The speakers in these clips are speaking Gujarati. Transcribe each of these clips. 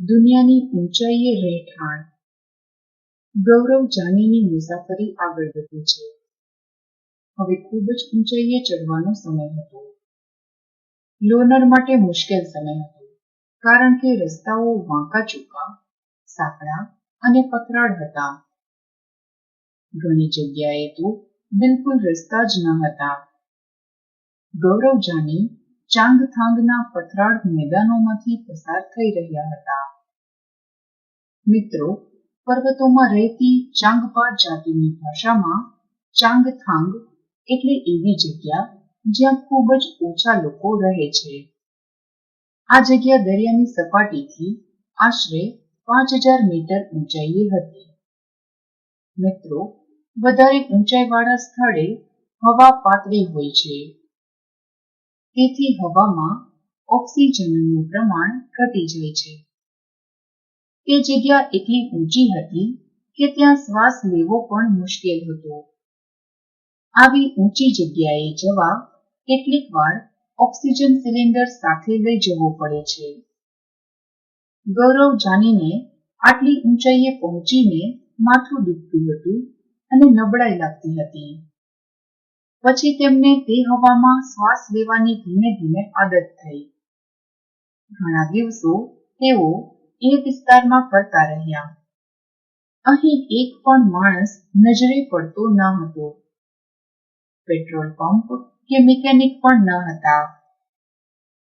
દુનિયાની ઊંચાઈએ રહેઠાણ. ગૌરવ જાનીની મુસાફરી આગળ વધે છે. હવે ખૂબ જ ઊંચાઈએ ચડવાનો સમય હતો. લોનર માટે મુશ્કેલ સમય હતો, કારણ કે રસ્તાઓ વાંકા ચૂકા, સાંકડા અને પથરાળ હતા. ઘણી જગ્યાએ તો બિલકુલ રસ્તા જ ન હતા. ગૌરવ જાની ચાંગથાંગના પથરાળ મેદાનોમાંથી પસાર થઈ રહ્યા હતા. મિત્રો, પર્વતોમાં રહેતી ચાંગપા જાતિની ભાષામાં ચાંગથાંગ એટલે એવી જગ્યા જ્યાં ખૂબ જ ઓછા લોકો રહે છે. આ જગ્યા દરિયાની સપાટીથી આશરે 5000 મીટર ઊંચાઈએ હતી. મિત્રો, વધારે ઊંચાઈવાળા સ્થળે હવા પાતળી હોય છે. તેથી હવામાં ઓક્સિજનનું પ્રમાણ ઘટી જાય છે. તે જગ્યા એટલી ઊંચી હતી કે ત્યાં શ્વાસ લેવો પણ મુશ્કેલ હતો. આવી ઊંચી જગ્યાએ જવા કેટલીક વાર ઓક્સિજન સિલિન્ડર સાથે લઈ જવો પડે છે. ગૌરવ જાનીને આટલી ઊંચાઈએ પહોંચીને માથું દુખતું હતું અને નબળાઈ લાગતી હતી. પછી તેમને તે હવામાં શ્વાસ લેવાની ધીમે ધીમે આદત થઈ. ઘણા દિવસો તેઓ એ વિસ્તારમાં ફરતા રહ્યા. અહીં એક પણ માણસ નજરે પડતો ન હતો. પેટ્રોલ પંપ કે મિકેનિક પણ ન હતા.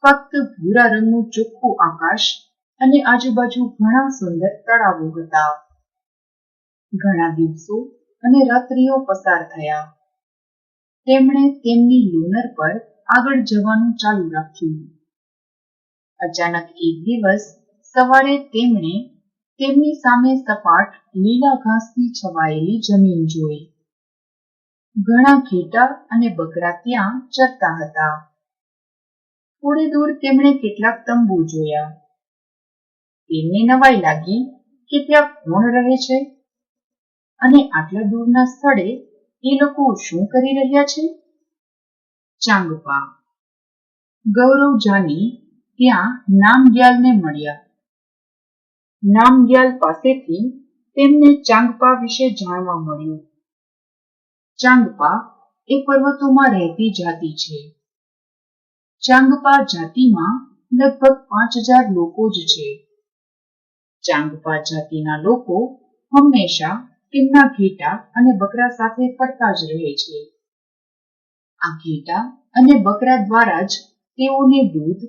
ફક્ત ભૂરા રંગનું ચોખ્ખું આકાશ અને આજુબાજુ ઘણા સુંદર તળાવો હતા. ઘણા દિવસો અને રાત્રિઓ પસાર થયા. તેમણે તેમની લૂનર પર આગળ જવાનું ચાલુ રાખ્યું. અચાનક એક દિવસ સવારે તેમણે તેમની સામે સપાટ લીલા ઘાસથી છવાયેલી જમીન જોઈ. ઘણા ઘેટાં અને બકરા ત્યાં ચરતા હતા. થોડે દૂર તેમણે કેટલાક તંબુ જોયા. તેમને નવાઈ લાગી કે ત્યાં કોણ રહે છે અને આટલા દૂરના સ્થળે એ લોકો શું કરી રહ્યા છે. ચાંગપા. ગૌરવ જાની ત્યાં નામગ્યાલને મળ્યા. નામગ્યાલ પાસેથી તેમને ચાંગપા વિશે જાણવા મળ્યું. ચાંગપા એ પર્વતોમાં રહેતી જાતિ છે. ચાંગપા જાતિમાં લગભગ 5000 લોકો જ છે. ચાંગપા જાતિના લોકો હંમેશા તેમના ઘેટાં અને બકરા સાથે ફરતા જ રહે છે. આ ઘેટાં અને બકરા દ્વારા જ તેઓને દૂધ,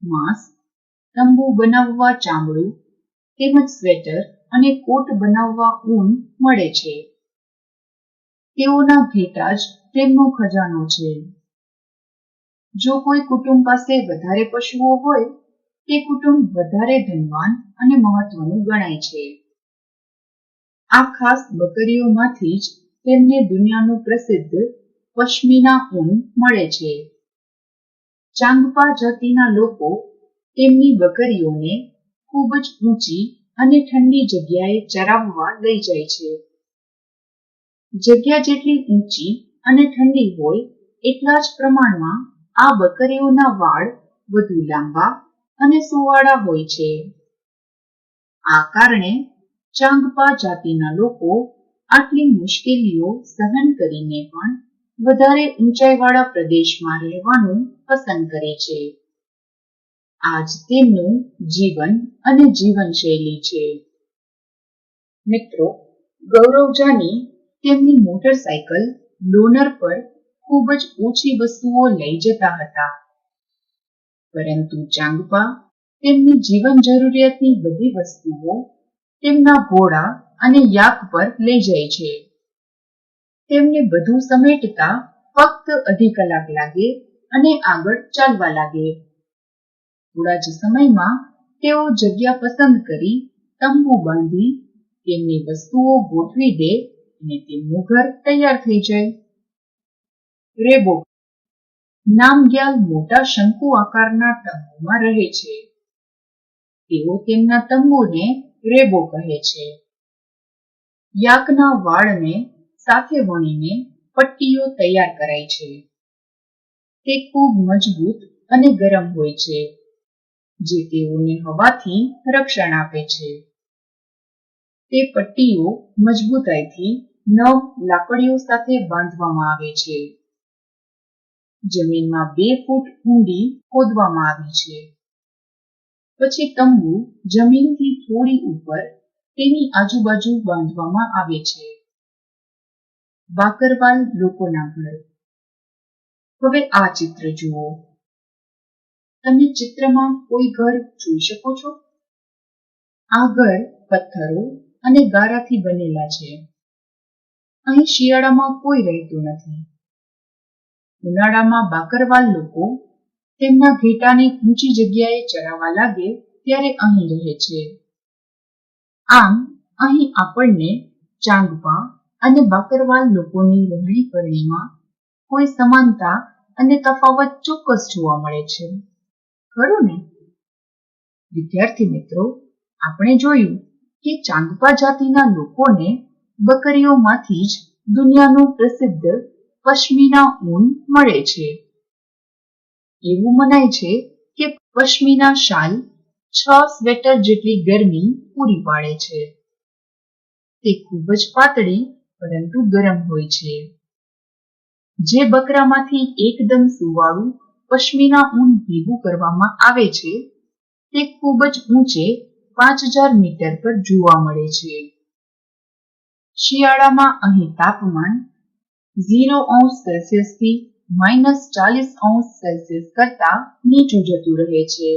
માંસ, તંબુ બનાવવા ચામડું તેમજ સ્વેટર અને કોટ બનાવવા ઊન મળે છે. તેઓના ઘેટાં જ તેમનો ખજાનો છે. જો કોઈ કુટુંબ પાસે વધારે પશુઓ હોય, તે કુટુંબ વધારે ધનવાન અને મહત્વનું ગણાય છે. આ ખાસ બકરીઓમાંથી જ તેમને દુનિયાનું પ્રસિદ્ધ પશ્મિના ઊન મળે છે. ચાંગપા જાતિના લોકો તેમની બકરીઓને ખૂબ જ ઊંચી અને ઠંડી જગ્યાએ ચરાવવા લઈ જાય છે. જગ્યા જેટલી ઊંચી અને ઠંડી હોય એટલા જ પ્રમાણમાં આ બકરીઓના વાળ વધુ લાંબા અને સુંવાળા હોય છે. આ કારણે ચાંગપા જાતિના લોકો આટલી મુશ્કેલીઓ સહન કરીને પણ વધારે ઊંચાઈવાળા પ્રદેશમાં રહેવાનું પસંદ કરે છે. આ જ તેમનું જીવન અને જીવનશૈલી છે. મિત્રો, ગૌરવ જાની તેમની મોટરસાયકલ લોનર પર ખૂબ જ ઓછી વસ્તુઓ લઈ જતા હતા. પરંતુ ચાંગપા તેમની જીવન જરૂરિયાતની બધી વસ્તુઓ તેમના ઘોડા અને યાક પર લઈ જાય છે. તેમને બધું સમેટતા ફક્ત અડધી કલાક લાગે અને આગળ ચાલવા લાગે. થોડા જ સમયમાં તેઓ જગ્યા પસંદ કરી તંબુ બાંધી તેમની વસ્તુઓ ગોઠવી દે અને તેમનું ઘર તૈયાર થઈ જાય. રેબો. નામગ્યાલ મોટા શંકુ આકારના તંબુમાં રહે છે. તેઓ તેમના તંબુને રેબો કહે છે. યાકના વાળને સાથે વણીને પટ્ટીઓ તૈયાર કરાય છે. તે ખૂબ મજબૂત અને ગરમ હોય છે. જે તેઓને હવાથી રક્ષણ આપે છે. તે પટ્ટીઓ મજબૂતાઈથી 9 લાકડીઓ સાથે બાંધવામાં આવે છે. જમીનમાં 2 ફૂટ ઊંડી ખોદવામાં આવી છે. પછી તંબુ જમીનથી થોડી ઉપર તેની આજુબાજુ બાંધવામાં આવે છે. બાકરવાલ લોકોના ઘર. હવે આ ચિત્ર જુઓ. તમે ચિત્રમાં કોઈ ઘર જોઈ શકો છો? આ ઘર પથ્થરો અને ગારાથી બનેલા છે. અહીં શિયાળામાં કોઈ રહેતું નથી. ઉનાળામાં બાકરવાલ લોકો તેમના ઘેટાને ઊંચી જગ્યાએ ચરાવવા લાગે ત્યારે અહીં રહે છે. આમ અહીં આપણને ચાંગપા અને બાકરવાલ લોકોની રહેણી કરણીમાં કોઈ સમાનતા અને તફાવત ચોક્કસ જોવા મળે છે, ખરું ને? વિદ્યાર્થી મિત્રો, આપણે જોયું કે ચાંગપા જાતિના લોકોને બકરીઓમાંથી જ દુનિયાનું પ્રસિદ્ધ પશ્મિના ઊન મળે છે. એવું મનાય છે કે પશ્મિના શાલ 6 સ્વેટર જેટલી ગરમી પૂરી પાડે છે. તે ખૂબ જ પાતળી પરંતુ ગરમ હોય છે. જે બકરામાંથી એકદમ સુવાળું પશ્મિના ઊન ભેગું કરવામાં આવે છે તે ખૂબ જ ઊંચે 5000 મીટર પર જોવા મળે છે. શિયાળામાં અહીં તાપમાન 0° થી -40° કરતા નીચું જતું રહે છે.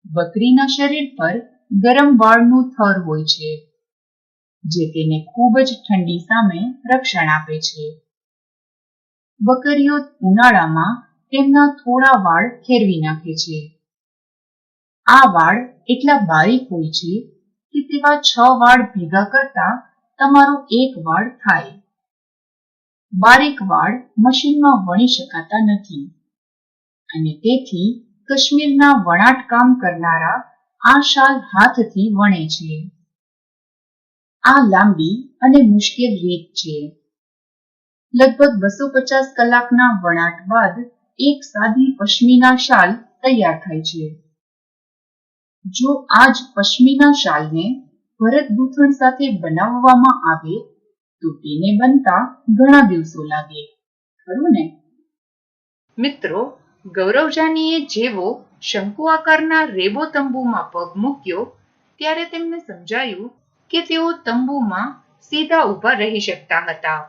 બકરીના શરીર પર ગરમ વાળનો થર હોય છે, જે તેને ખૂબ જ ઠંડી સામે રક્ષણ આપે છે. બકરીઓ ઉનાળામાં તેમના થોડા વાળ ખેરવી નાખે છે. આ વાળ એટલા બારીક હોય છે કે તેવા 6 વાળ ભેગા કરતા તમારો એક વાળ થાય. બારીક વાળ મશીનમાં વણી શકાતા નથી અને તેથી કાશ્મીરના વણાટકામ કરનારા આ શાલ હાથથી વણે છે. આ લાંબી અને મુશ્કેલ રીત છે. લગભગ 250 કલાકના વણાટ બાદ એક સાદી પશ્મિના શાલ તૈયાર થાય છે. જો આ જ પશ્મિના શાલને ભરત ગૂંથણ સાથે બનાવવામાં આવે તો તેને બનતા ઘણા દિવસો લાગે, ખરું ને? મિત્રો, ગૌરવ જાનીએ જેવો શંકુ આકારના રેબો તંબુમાં પગ મૂક્યો ત્યારે તેમને સમજાયું કે તેઓ તંબુમાં સીધા ઊભા રહી શકતા હતા.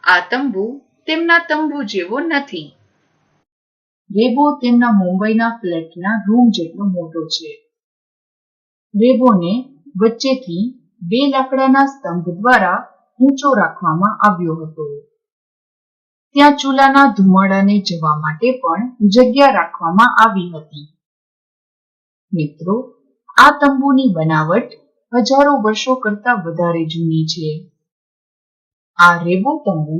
આ તંબુ તેમના તંબુ જેવો નથી. રેબો તેમના મુંબઈના ફ્લેટના રૂમ જેટલો મોટો છે. રેબોને વચ્ચેથી 2 લાકડાના સ્તંભ દ્વારા ઊંચો રાખવામાં આવ્યો હતો. ત્યાં ચૂલાના ધુમાડાને જવા માટે પણ જગ્યા રાખવામાં આવી હતી. મિત્રો, આ તંબુની બનાવટ હજારો વર્ષો કરતા વધારે જૂની છે. આ રેબો તંબુ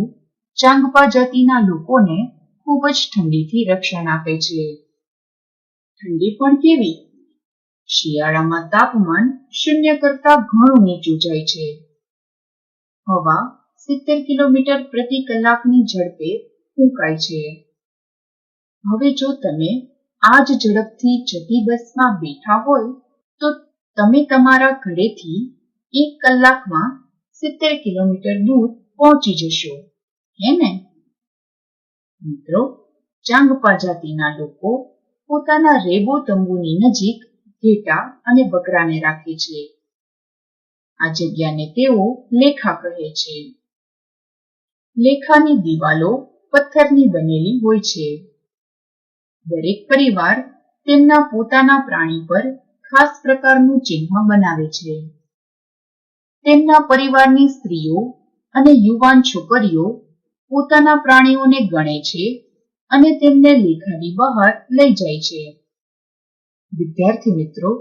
ચાંગપા જાતિના લોકોને ખૂબ જ ઠંડીથી રક્ષણ આપે છે. ઠંડી પણ કેવી? શિયાળામાં તાપમાન 0 કરતા ઘણું નીચું જાય છે. હવા 70 કિલોમીટર પ્રતિ કલાકની ઝડપે ફૂંકાય છે. હવે જો તમે આ જ ઝડપથી જતી બસમાં બેઠા હોય તો તમે તમારા ઘરેથી 1 કલાકમાં 70 કિલોમીટર દૂર પહોંચી જશો, હે ને? મિત્રો, ચાંગપા જાતિના લોકો પોતાના રેબો તંબુની નજીક ઘેટા અને બકરાને રાખે છે. આ જગ્યાને તેઓ લેખા કહે છે. લેખાની દિવાલો પથ્થરની બનેલી હોય છે. દરેક પરિવાર તેમના પોતાના પ્રાણી પર ખાસ પ્રકારનું ચિહ્ન બનાવે છે. તેમના પરિવારની સ્ત્રીઓ અને યુવાન છોકરીઓ પોતાના પ્રાણીઓને ગણે છે અને તેમને લેખાની બહાર લઈ જાય છે. વિદ્યાર્થી મિત્રો,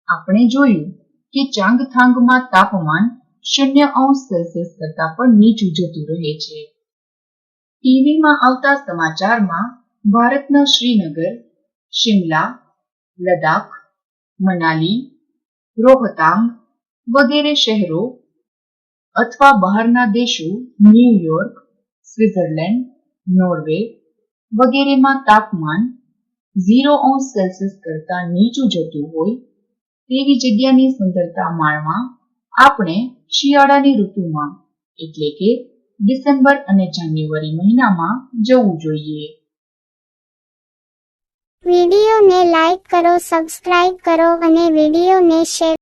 આપણે જોયું કે ચાંગથાંગમાં તાપમાન 0° કરતા પણ નીચું જતું રહે છે. ટીવીમાં આવતા સમાચારમાં ભારતના શ્રીનગર, શિમલા, લદાખ, મનાલી, રોહતાંગ વગેરે શહેરો અથવા બહારના દેશો ન્યૂયોર્ક, સ્વિટ્ઝરલેન્ડ, નોર્વે વગેરેમાં તાપમાન 0°C કરતા નીચું જતું હોય તેવી જગ્યાની સુંદરતા માણવા આપણે શિયાળાની ઋતુમાં એટલે કે ડિસેમ્બર અને જાન્યુઆરી મહિનામાં જવું જોઈએ. વિડીયોને લાઈક કરો, સબસ્ક્રાઇબ કરો અને વિડીયોને શેર